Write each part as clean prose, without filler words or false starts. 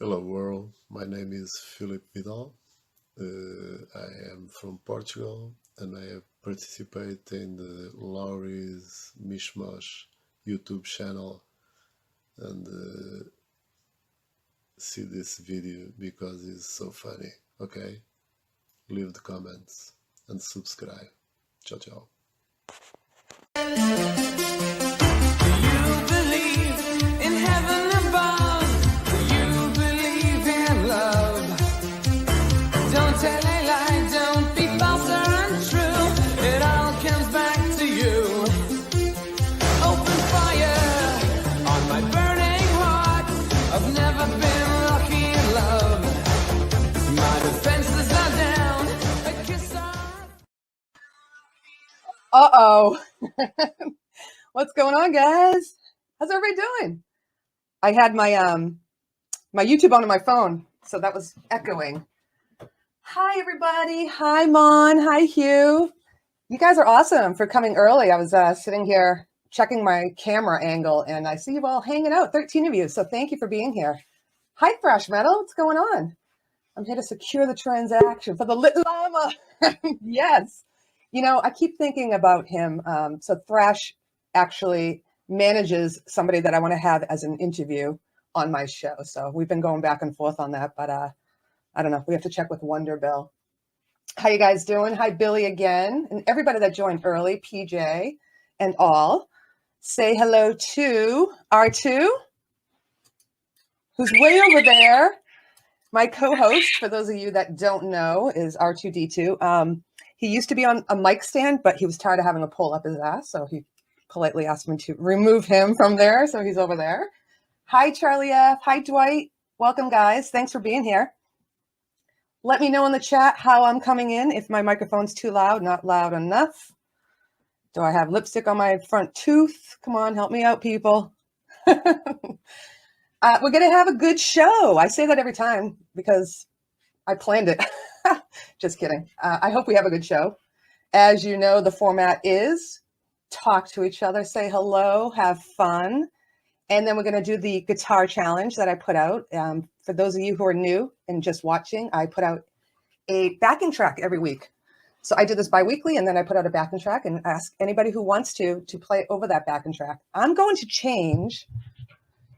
Hello world, my name is Philip Vidal. I am from Portugal and I have participated in the Laurie's Mishmosh YouTube channel and see this video because it's so funny. Okay, leave the comments and subscribe. Ciao ciao. Uh-oh. What's going on, guys? How's everybody doing? I had my my YouTube on my phone, so that was echoing. Hi, everybody. Hi, Mon. Hi, Hugh. You guys are awesome for coming early. I was sitting here checking my camera angle, and I see you all hanging out, 13 of you, so thank you for being here. Hi, Thrash Metal. What's going on? I'm here to secure the transaction for the Lit Llama. Yes. You know, I keep thinking about him. So Thrash actually manages somebody that I want to have as an interview on my show. So we've been going back and forth on that, but I don't know. We have to check with Wonder Bill. How you guys doing? Hi, Billy again. And everybody that joined early, PJ and all. Say hello to R2, who's way over there. My co-host, for those of you that don't know, is R2D2. He used to be on a mic stand, but he was tired of having to pull up his ass, so he politely asked me to remove him from there, so he's over there. Hi, Charlie F. Hi, Dwight. Welcome, guys. Thanks for being here. Let me know in the chat how I'm coming in, if my microphone's too loud, not loud enough. Do I have lipstick on my front tooth? Come on, help me out, people. We're going to have a good show. I say that every time because I planned it. Just kidding. I hope we have a good show. As you know, the format is talk to each other, say hello, have fun. And then we're going to do the guitar challenge that I put out. For those of you who are new and just watching, I put out a backing track every week. So I do this bi-weekly, and then I put out a backing track and ask anybody who wants to play over that backing track. I'm going to change.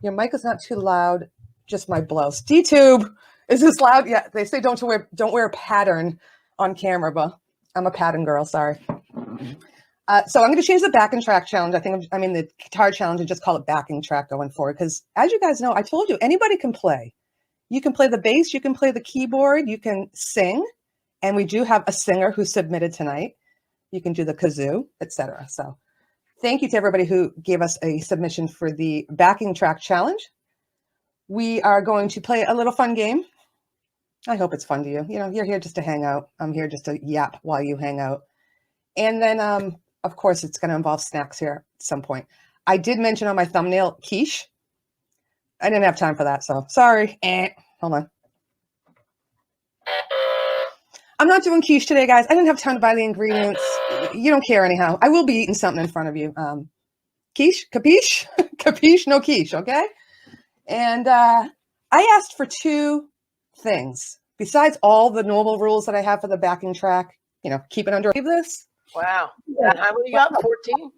Your mic is not too loud, just my blouse. D-Tube, is this loud? Yeah, they say don't wear a pattern on camera, but I'm a pattern girl, sorry. So I'm going to change the backing track challenge. I mean the guitar challenge, and just call it backing track going forward. Because as you guys know, I told you, anybody can play. You can play the bass, you can play the keyboard, you can sing. And we do have a singer who submitted tonight. You can do the kazoo, etc. So thank you to everybody who gave us a submission for the backing track challenge. We are going to play a little fun game. I hope it's fun to you. You know, you're here just to hang out. I'm here just to yap while you hang out. And then, of course, it's going to involve snacks here at some point. I did mention on my thumbnail quiche. I didn't have time for that, so sorry. Hold on. I'm not doing quiche today, guys. I didn't have time to buy the ingredients. You don't care anyhow. I will be eating something in front of you. Quiche? Capiche? Capiche? No quiche, okay? And I asked for two things. Besides all the normal rules that I have for the backing track, you know, keep it under this. Wow. How many you got? 14?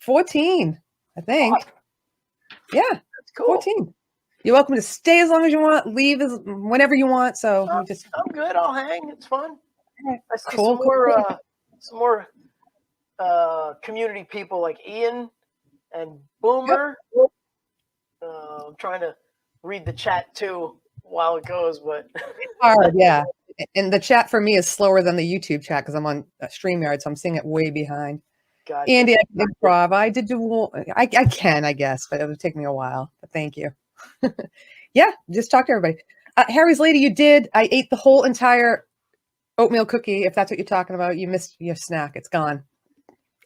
14, I think. Awesome. Yeah, that's cool. 14. You're welcome to stay as long as you want, leave whenever you want. So I'm good. I'll hang. It's fun. Right. I see Cool. some more community people like Ian and Boomer. Yep. I'm trying to read the chat too while it goes, but hard, yeah. And the chat for me is slower than the YouTube chat because I'm on StreamYard, so I'm seeing it way behind. Gotcha. Andy, I can improv. I did do. I can, I guess, but it would take me a while. But thank you. Yeah, just talk to everybody. Harry's Lady, you did. I ate the whole entire oatmeal cookie. If that's what you're talking about, you missed your snack. It's gone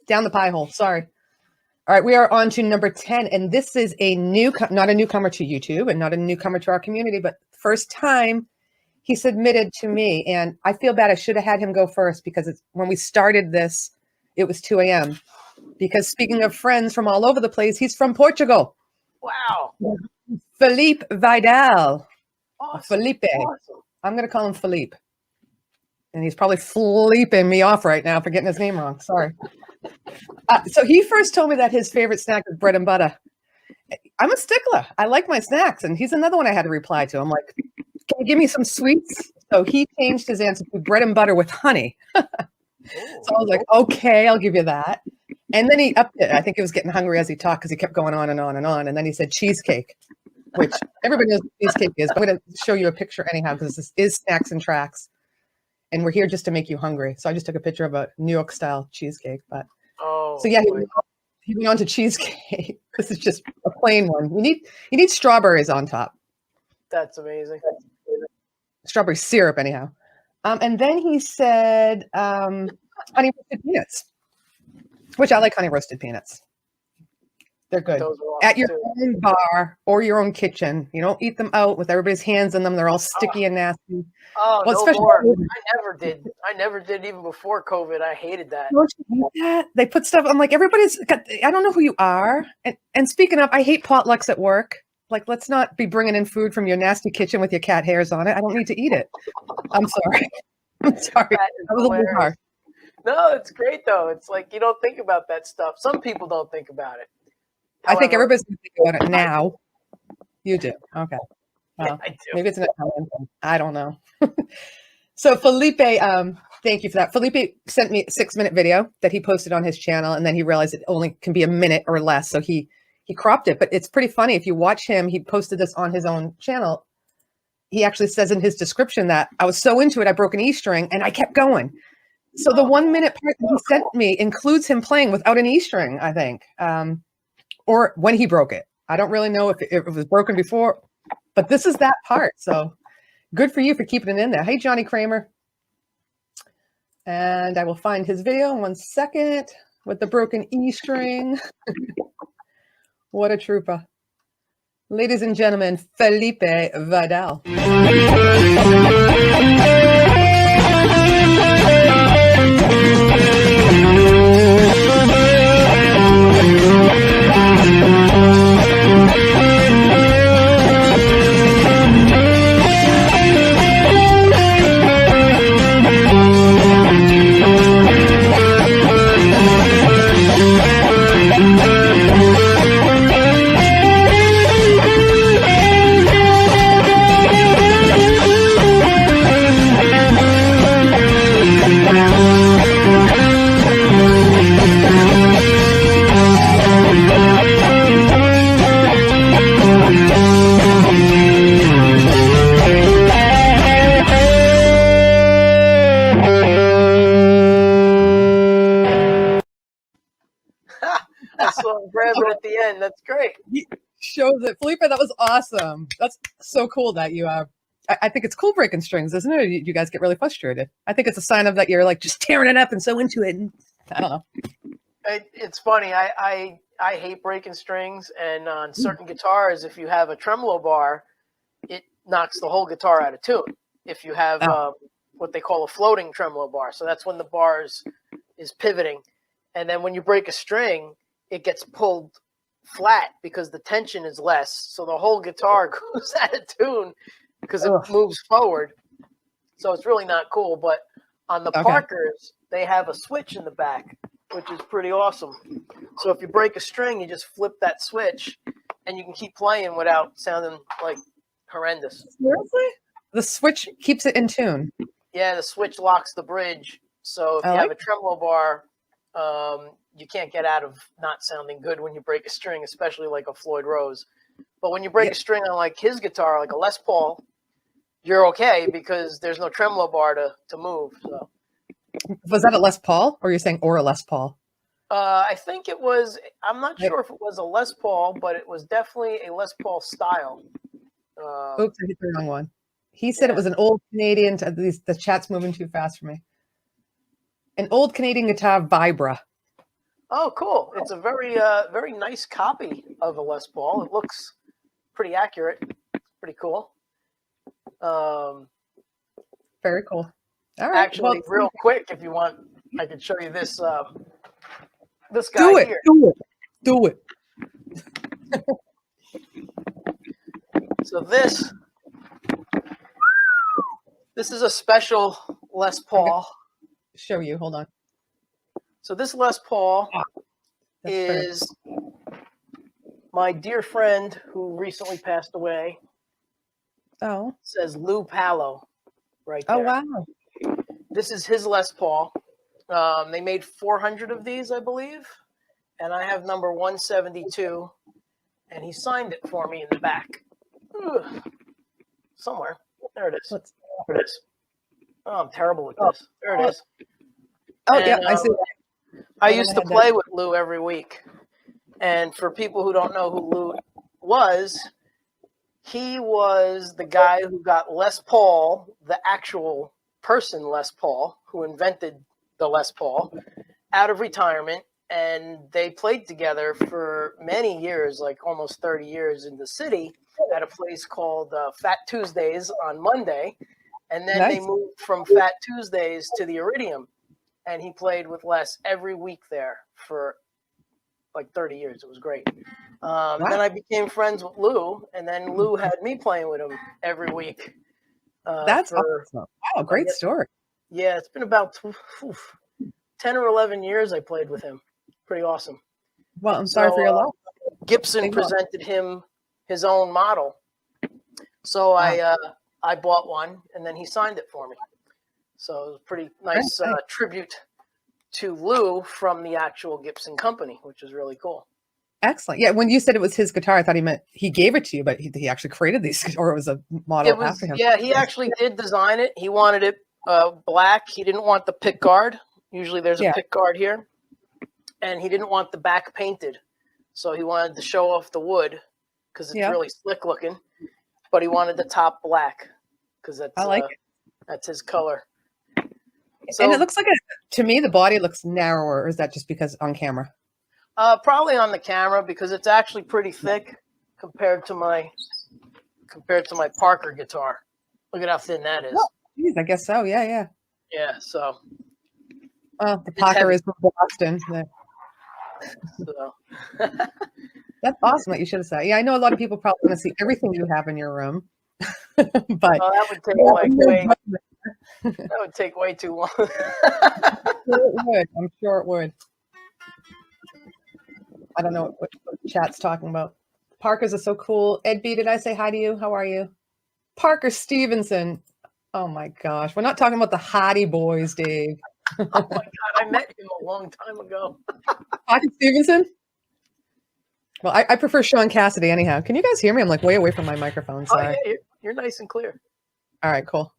down the pie hole. Sorry. All right, we are on to number 10, and this is not a newcomer to YouTube and not a newcomer to our community, but first time he submitted to me, and I feel bad. I should have had him go first because when we started this, it was 2 a.m. Because speaking of friends from all over the place, he's from Portugal. Wow. Felipe Vidal. Felipe. Awesome. I'm going to call him Philippe. And he's probably flipping me off right now for getting his name wrong. Sorry. So he first told me that his favorite snack is bread and butter. I'm a stickler. I like my snacks. And he's another one I had to reply to. I'm like, can you give me some sweets? So he changed his answer to bread and butter with honey. So I was like, okay, I'll give you that. And then he upped it. I think he was getting hungry as he talked because he kept going on and on and on. And then he said cheesecake, which everybody knows what cheesecake is. But I'm going to show you a picture anyhow because this is Snacks and Tracks. And we're here just to make you hungry. So I just took a picture of a New York style cheesecake. But so yeah, he went on to cheesecake. This is just a plain one. You need strawberries on top. That's amazing. Strawberry syrup, anyhow. And then he said honey roasted peanuts, which I like honey roasted peanuts. They're good. Those are awesome At your too. own bar or your own kitchen. You don't eat them out with everybody's hands in them. They're all sticky and nasty. Oh, Well, no especially- more. I never did even before COVID. I hated that. Don't you eat that? They put stuff. I'm like, everybody's got. I don't know who you are. And speaking of, I hate potlucks at work. Like, let's not be bringing in food from your nasty kitchen with your cat hairs on it. I don't need to eat it. I'm sorry. I'm sorry. That is That was a little hilarious. harsh. No, it's great though. It's like you don't think about that stuff. Some people don't think about it. I think However, everybody's going to think about it now. You do. Okay. Well, I do. maybe it's an Italian thing. I don't know. So Felipe, thank you for that. Felipe sent me a 6-minute video that he posted on his channel, and then he realized it only can be a minute or less. So he cropped it, but it's pretty funny. If you watch him, he posted this on his own channel. He actually says in his description that I was so into it, I broke an E string and I kept going. So the 1-minute part that he sent me includes him playing without an E string, I think. Or when he broke it. I don't really know if it was broken before, but this is that part. So good for you for keeping it in there. Hey, Johnny Kramer. And I will find his video in 1 second with the broken E string. What a trooper. Ladies and gentlemen, Felipe Vidal. I saw him grab it at the end. That's great. Shows it. Felipe, that was awesome. That's so cool that you I think it's cool breaking strings, isn't it? Or you guys get really frustrated. I think it's a sign of that you're like just tearing it up and so into it. And I don't know. It's funny. I hate breaking strings, and on certain guitars, if you have a tremolo bar, it knocks the whole guitar out of tune. If you have what they call a floating tremolo bar, so that's when the bar is pivoting, and then when you break a string, it gets pulled flat because the tension is less, so the whole guitar goes out of tune because it moves forward. So it's really not cool. But on the Parkers, they have a switch in the back, which is pretty awesome. So if you break a string, you just flip that switch, and you can keep playing without sounding like horrendous. Seriously? The switch keeps it in tune. Yeah, the switch locks the bridge. So if you have a tremolo bar, you can't get out of not sounding good when you break a string, especially like a Floyd Rose. But when you break a string on like his guitar, like a Les Paul, you're okay because there's no tremolo bar to move. So was that a Les Paul, or you're saying or a Les Paul? I think it was. I'm not sure if it was a Les Paul, but it was definitely a Les Paul style. Oops, I hit the wrong one. He said it was an old Canadian. The chat's moving too fast for me. An old Canadian guitar Vibra. Oh, cool! It's a very very nice copy of a Les Paul. It looks pretty accurate. It's pretty cool. Very cool. All right. Actually, real quick, if you want, I can show you this. This guy here. Do it. So this This is a special Les Paul. Show you. Hold on. So this Les Paul That's is my dear friend who recently passed away. Oh. It says Lou Palo right there. Oh, wow. This is his Les Paul. They made 400 of these, I believe. And I have number 172. And he signed it for me in the back. Ugh. Somewhere. There it is. There it is. Oh, I'm terrible with this. There it is. Oh, And, yeah, I see. I used to play with Lou every week. And for people who don't know who Lou was, he was the guy who got Les Paul, the actual person Les Paul, who invented the Les Paul, out of retirement. And they played together for many years, like almost 30 years in the city at a place called Fat Tuesdays on Monday. And then they moved from Fat Tuesdays to the Iridium. And he played with Les every week there for like 30 years. It was great. Wow. And then I became friends with Lou, and then Lou had me playing with him every week. That's awesome. Wow, great story. Yeah, it's been about 10 or 11 years I played with him. Pretty awesome. Well, I'm sorry for your loss. Gibson presented him his own model. So I bought one, and then he signed it for me. So it was a pretty nice tribute to Lou from the actual Gibson company, which is really cool. Excellent. Yeah, when you said it was his guitar, I thought he meant he gave it to you, but he actually created these, or it was a model after him. Yeah, he actually did design it. He wanted it black. He didn't want the pick guard. Usually there's a pick guard here. And he didn't want the back painted. So he wanted to show off the wood because it's really slick looking. But he wanted the top black because that's his color. So, and it looks like, to me, the body looks narrower. Or is that just because on camera? Probably on the camera because it's actually pretty thick compared to my Parker guitar. Look at how thin that is. Oh, geez, I guess so. Yeah. Yeah. So. Well, the Parker is from Boston. So. That's awesome that you should have said. Yeah, I know a lot of people probably want to see everything you have in your room, but that would take way too long. I'm sure it would. I don't know what chat's talking about. Parkers are so cool. Ed B, did I say hi to you? How are you? Parker Stevenson. Oh my gosh. We're not talking about the Hardy Boys, Dave. Oh my God. I met him a long time ago. Parker Stevenson? Well, I prefer Sean Cassidy anyhow. Can you guys hear me? I'm like way away from my microphone. Sorry. Oh, yeah, you're nice and clear. All right, cool.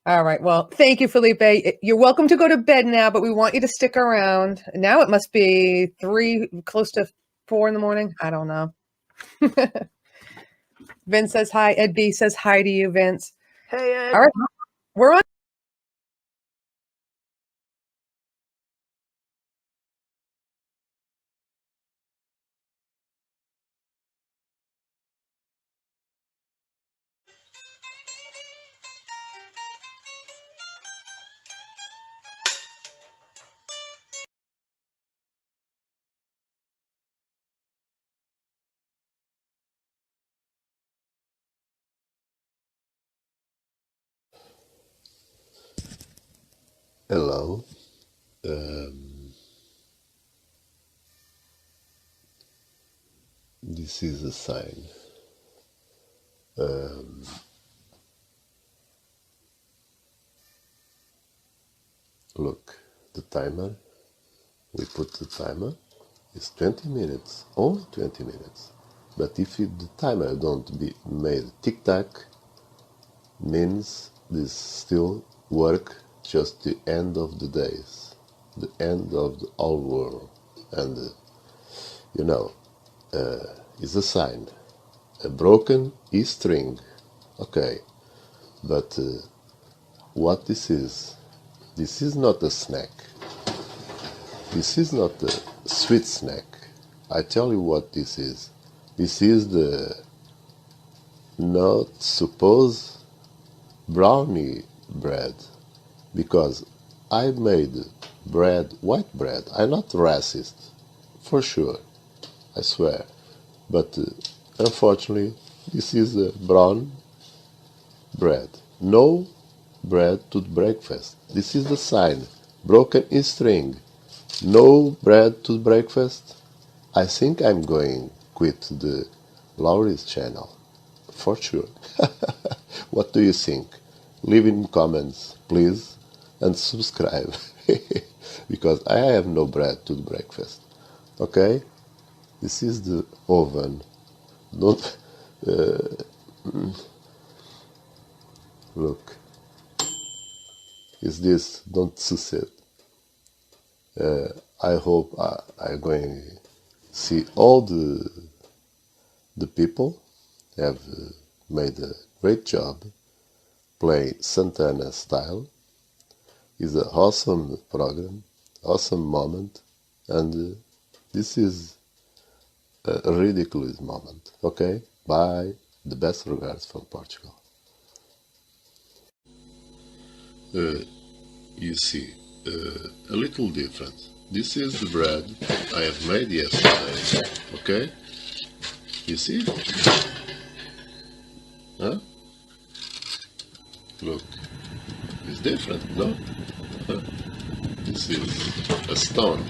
All right. Well, thank you, Felipe. You're welcome to go to bed now, but we want you to stick around. Now it must be 3, close to 4 in the morning. I don't know. Vince says hi. Ed B says hi to you, Vince. Hey, Ed. All right. We're on. Hello. This is a sign. Look, the timer. We put the timer. It's 20 minutes, only 20 minutes. But if the timer don't be made tic-tac, means this still work just the end of the days, the end of the whole world. And, it's a sign. A broken E string. Okay, but what this is not a snack. This is not a sweet snack. I tell you what this is. This is the not supposed brownie bread, because I made bread, white bread. I'm not racist, for sure, I swear. But unfortunately, this is a brown bread. No bread to breakfast. This is the sign. Broken in string. No bread to breakfast. I think I'm going quit the Laurie's channel. For sure. What do you think? Leave in comments, please, and subscribe. Because I have no bread to breakfast. Okay? This is the oven. Don't look. Is this? Don't succeed. I hope I'm going to see all the people have made a great job playing Santana style. It's an awesome program, awesome moment, and this is a ridiculous moment. Okay? Bye. The best regards from Portugal. You see, a little different. This is the bread I have made yesterday. Okay? You see? Huh? Look, it's different, no? Huh? This is a stone.